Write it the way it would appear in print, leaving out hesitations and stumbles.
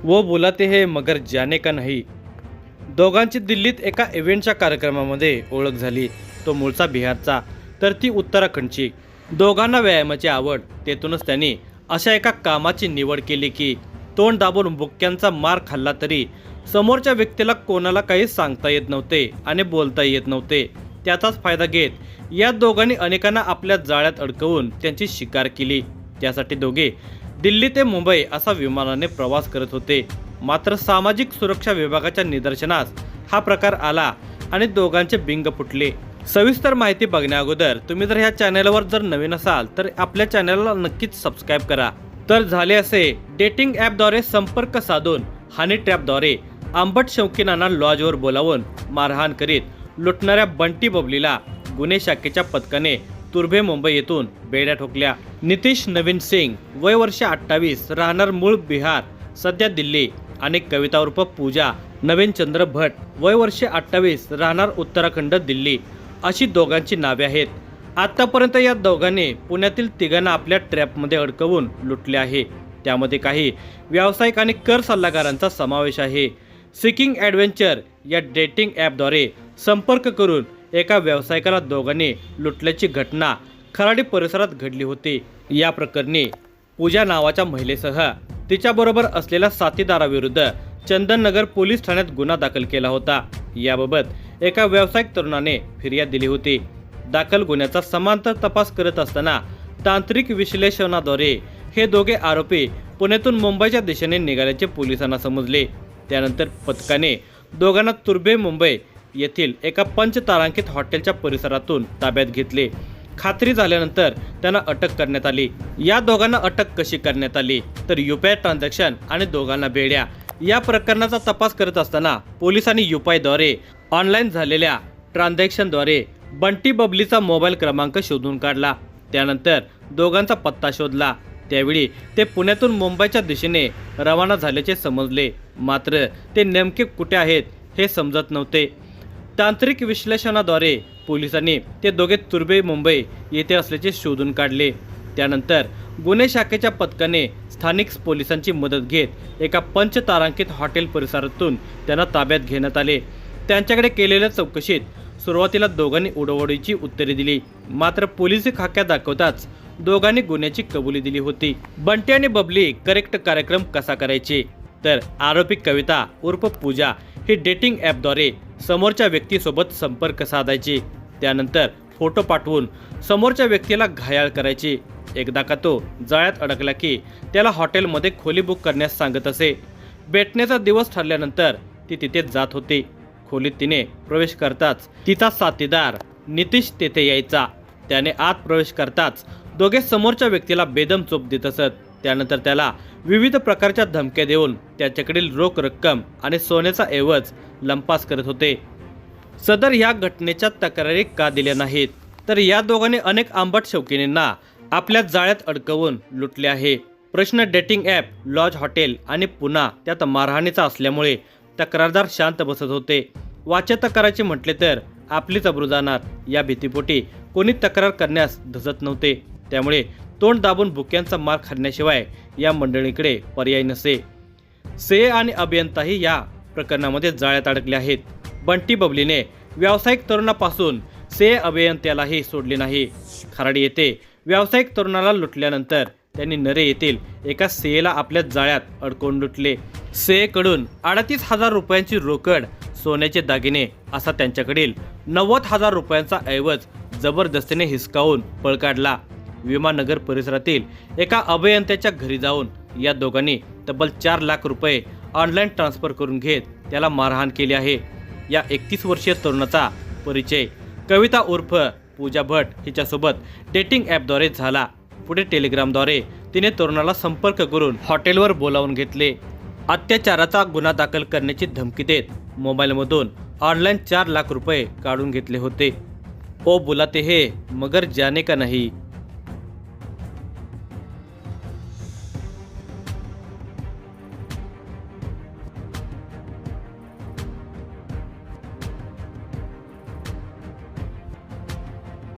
वो बुलाते हैं मगर जाने का नहीं। दोघांची दिल्लीत एका इव्हेंटच्या कार्यक्रमामध्ये ओळख झाली। तो मूळचा बिहारचा तर ती उत्तराखंडची। दोघांना व्यायामाची आवड, तेथूनच त्यांनी अशा एका कामाची निवड केली की तोंड दाबून बुक्क्यांचा मार खाल्ला तरी समोरच्या व्यक्तीला कोणाला काही सांगता येत नव्हते आणि बोलता येत नव्हते। त्याचाच फायदा घेत या दोघांनी अनेकांना आपल्या जाळ्यात अडकवून त्यांची शिकार केली। त्यासाठी दोघे दिल्ली ते मुंबई असा विमानाने प्रवास करत होते। मात्र सामाजिक सुरक्षा विभागाच्या निदर्शनास हा प्रकार आला आणि दोघांचे बिंग फुटले। सविस्तर माहिती बघण्या अगोदर तुम्ही जर ह्या चॅनलवर जर नवीन असाल तर आपल्या चॅनलला नक्कीच सबस्क्राईब करा। तर झाले असे, डेटिंग ॲपद्वारे संपर्क साधून हनी ट्रॅपद्वारे आंबट शौकीनांना लॉजवर बोलावून मारहाण करीत लुटणाऱ्या बंटी बबलीला गुन्हे शाखेच्या पथकाने तुर्भे मुंबई येथून बेड्या ठोकल्या। नितीश नवीन सिंग, वय वर्ष 28, राहणार मूळ बिहार, सध्या दिल्ली, आणि कविता उर्फ पूजा नवीन चंद्र भट, वय वर्ष 28, राहणार उत्तराखंड, दिल्ली, अशी दोघांची नावे आहेत। आतापर्यंत या दोघांनी पुण्यातील तिघांना आपल्या ट्रॅपमध्ये अडकवून लुटले आहे। त्यामध्ये काही व्यावसायिक आणि कर सल्लागारांचा समावेश आहे। सिकिंग ॲडव्हेंचर या डेटिंग ॲपद्वारे संपर्क करून एका व्यावसायिकाला दोघांनी लुटल्याची घटना खराडी परिसरात घडली होती। या प्रकरणी पूजा नावाच्या महिलेसह तिच्याबरोबर असलेल्या साथीदाराविरुद्ध चंदननगर पोलीस ठाण्यात गुन्हा दाखल केला होता। याबाबत एका व्यावसायिक तरुणाने फिर्याद दिली होती। दाखल गुन्ह्याचा समांतर तपास करत असताना तांत्रिक विश्लेषणाद्वारे हे दोघे आरोपी पुण्यातून मुंबईच्या दिशेने निघाल्याचे पोलिसांना समजले। त्यानंतर पथकाने दोघांना तुर्भे मुंबई येथील एका पंचतारांकित हॉटेलच्या परिसरातून ताब्यात घेतले। खात्री झाल्यानंतर त्यांना अटक करण्यात आली। या दोघांना अटक कशी करण्यात आली तर UPI ट्रान्झॅक्शन आणि दोघांना बेड्या या प्रकरणाचा तपास करत असताना पोलिसांनी UPIद्वारे ऑनलाईन झालेल्या ट्रान्झॅक्शनद्वारे बंटी बबलीचा मोबाईल क्रमांक शोधून काढला। त्यानंतर दोघांचा पत्ता शोधला। त्यावेळी ते पुण्यातून मुंबईच्या दिशेने रवाना झाल्याचे समजले। मात्र ते नेमके कुठे आहेत हे समजत नव्हते। तांत्रिक विश्लेषणाद्वारे पोलिसांनी ते दोघे तुर्भे मुंबई येथे असल्याचे शोधून काढले। त्यानंतर गुन्हे शाखेच्या पथकाने स्थानिक पोलिसांची मदत घेत एका पंचतारांकित हॉटेल परिसरातून त्यांना ताब्यात घेण्यात आले। त्यांच्याकडे केलेल्या चौकशीत सुरुवातीला दोघांनी उडवडीची उत्तरे दिली। मात्र पोलिसी खाक्या दाखवताच दोघांनी गुन्ह्याची कबुली दिली होती। बंटी आणि बबली करेक्ट कार्यक्रम कसा करायचे तर आरोपी कविता उर्फ पूजा ही डेटिंग ॲपद्वारे समोरच्या व्यक्तीसोबत संपर्क साधायची। त्यानंतर फोटो पाठवून समोरच्या व्यक्तीला घायाळ करायची। एकदा का तो जाळ्यात अडकला की त्याला हॉटेलमध्ये खोली बुक करण्यास सांगत असे। भेटण्याचा दिवस ठरल्यानंतर ती तिथे जात होती। खोलीत तिने प्रवेश करताच तिचा साथीदार नितीश तेथे यायचा। त्याने आत प्रवेश करताच दोघे समोरच्या व्यक्तीला बेदम चोप देत असत। त्यानंतर त्याला विविध प्रकारच्या धमक्या देऊन त्याच्याकडील रोख रक्कम आणि सोन्याचा ऐवज लंपास करत होते। सदर या घटनेच्या तक्रारी का दिल्या नाहीत तर या दोघांनी अनेक आंबट शौकीनींना आपल्या जाळ्यात अडकवून लुटले आहे। प्रश्न डेटिंग ॲप, लॉज, हॉटेल आणि पुन्हा त्यात मारहाणीचा असल्यामुळे तक्रारदार शांत बसत होते। वाच्यता करायचे म्हटले तर आपलीच अब्रू जाणार या भीतीपोटी कोणी तक्रार करण्यास धजत नव्हते। त्यामुळे तोंड दाबून बुक्यांचा मार खाण्याशिवाय या मंडळीकडे पर्याय नसे। से आणि अभियंताही या प्रकरणामध्ये जाळ्यात अडकले आहेत। बंटी बबलीने व्यावसायिक तरुणापासून से अभियंत्यालाही सोडले नाही। खराडी येथे व्यावसायिक तरुणाला लुटल्यानंतर त्यांनी नरे येथील एका सेला आपल्या जाळ्यात अडकवून लुटले। सेकडून 38,000 रुपयांची रोकड, सोन्याचे दागिने असा त्यांच्याकडील 90,000 रुपयांचा ऐवज जबरदस्तीने हिसकावून पळ काढला। विमाननगर परिसरातील एका अभियंत्याच्या घरी जाऊन या दोघांनी तब्बल 4 लाख रुपये ऑनलाईन ट्रान्सफर करून घेत त्याला मारहाण केली आहे। या 31 वर्षीय तरुणाचा परिचय कविता उर्फ पूजा भट हिच्यासोबत डेटिंग ॲपद्वारे झाला। पुढे टेलिग्रामद्वारे तिने तरुणाला संपर्क करून हॉटेलवर बोलावून घेतले। अत्याचाराचा गुन्हा दाखल करण्याची धमकी देत मोबाईलमधून ऑनलाईन 4 लाख रुपये काढून घेतले होते। ओ बुलाते हैं मगर जाने का नहीं।